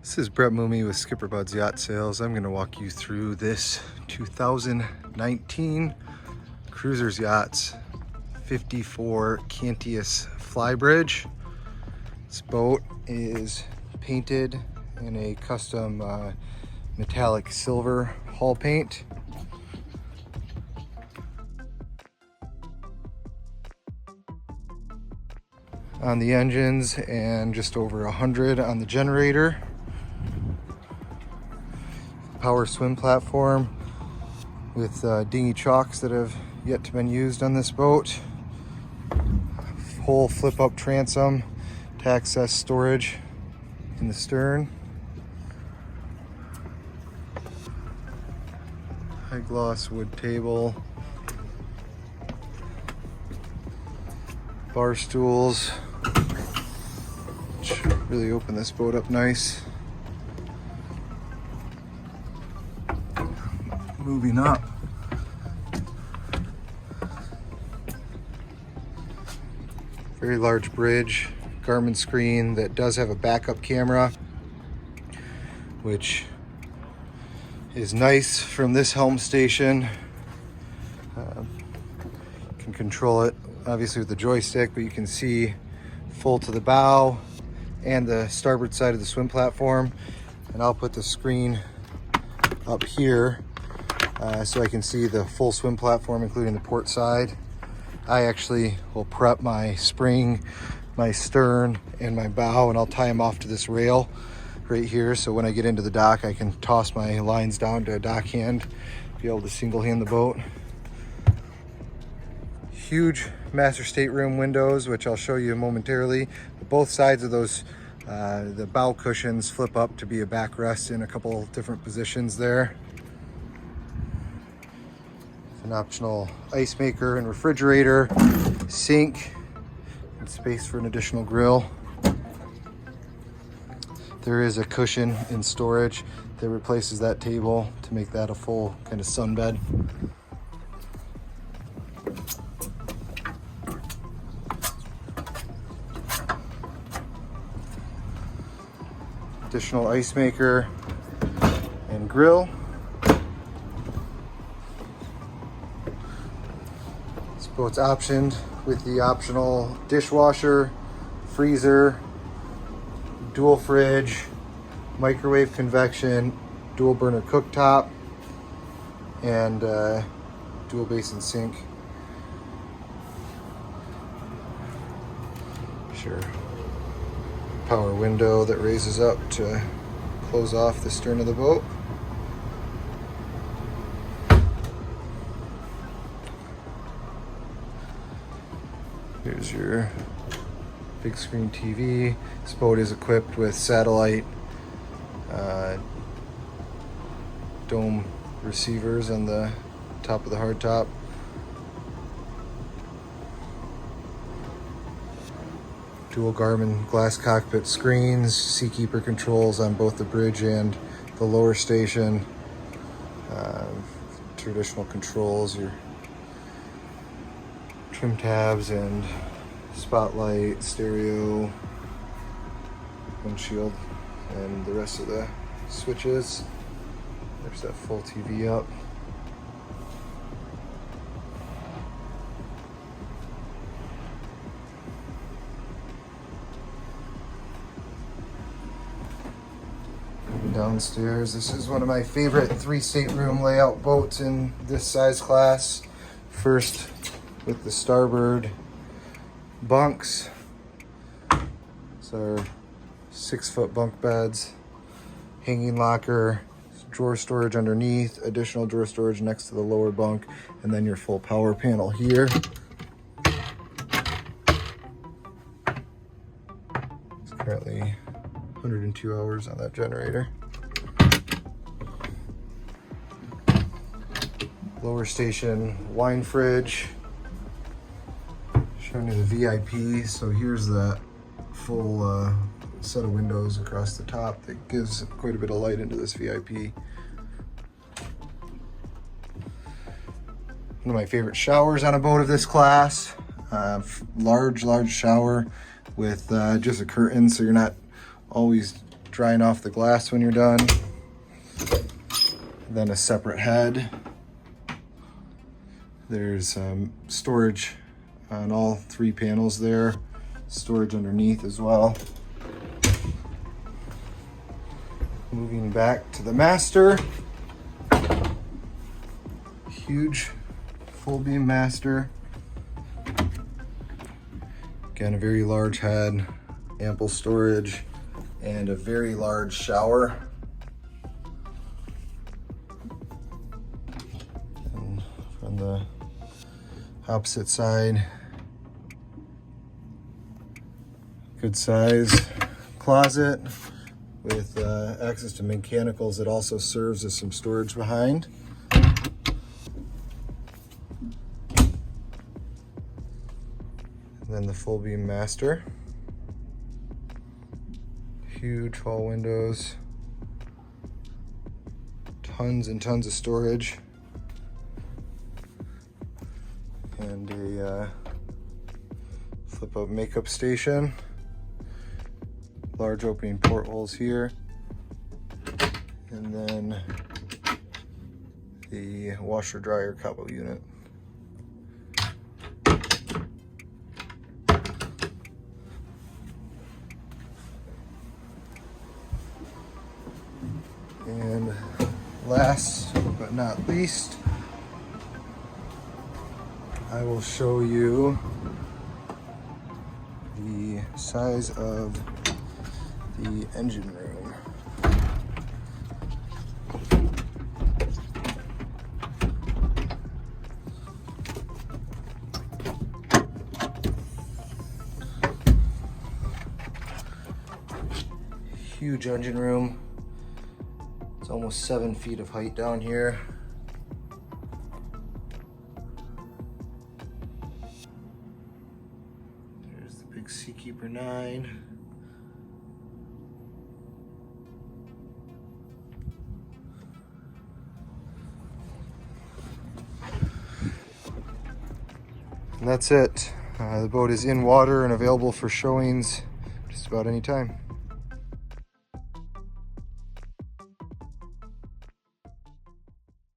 This is Brett Mooney with SkipperBud's Yacht Sales. I'm going to walk you through this 2019 Cruisers Yachts 54 CANTIUS Fly bridge. This boat is painted in a custom metallic silver hull paint. On the engines and just over 100 on the generator. Power swim platform with dinghy chocks that have yet to been used on this boat. Whole flip up transom to access storage in the stern. High gloss wood table. Bar stools. Which really open this boat up nice. Moving up. Very large bridge, Garmin screen that does have a backup camera, which is nice from this helm station. You can control it obviously with the joystick, but you can see full to the bow and the starboard side of the swim platform. And I'll put the screen up here so I can see the full swim platform, including the port side. I actually will prep my spring, my stern, and my bow, and I'll tie them off to this rail right here. So when I get into the dock, I can toss my lines down to a dock hand, be able to single hand the boat. Huge master stateroom windows, which I'll show you momentarily. Both sides of those, the bow cushions flip up to be a backrest in a couple different positions there. An optional ice maker and refrigerator, sink, and space for an additional grill. There is a cushion in storage that replaces that table to make that a full kind of sunbed. Additional ice maker and grill. Boat's optioned with the optional dishwasher, freezer, dual fridge, microwave convection, dual burner cooktop, and dual basin sink. Sure. Power window that raises up to close off the stern of the boat. Here's your big screen TV. This boat is equipped with satellite dome receivers on the top of the hardtop. Dual Garmin glass cockpit screens, Seakeeper controls on both the bridge and the lower station. Traditional controls, your trim tabs and spotlight, stereo, windshield, and the rest of the switches. There's that full TV up. Downstairs, this is one of my favorite 3 stateroom layout boats in this size class. First, with the starboard bunks. These are 6-foot bunk beds, hanging locker, drawer storage underneath, additional drawer storage next to the lower bunk, and then your full power panel here. It's currently 102 hours on that generator. Lower station wine fridge. Showing you the VIP. So here's the full set of windows across the top that gives quite a bit of light into this VIP. One of my favorite showers on a boat of this class. Large shower with just a curtain, so you're not always drying off the glass when you're done. Then a separate head. There's storage on all 3 panels there. Storage underneath as well. Moving back to the master. Huge full beam master. Again, a very large head, ample storage, and a very large shower. And from the opposite side, good size closet with access to mechanicals that also serves as some storage behind. And then the full beam master. Huge hall windows. Tons and tons of storage. And a flip up makeup station. Large opening portholes here. And then the washer dryer couple unit. And last but not least, I will show you the size of the engine room. Huge engine room. It's almost 7 feet of height down here. There's the big Seakeeper 9. And that's it. The boat is in water and available for showings just about any time.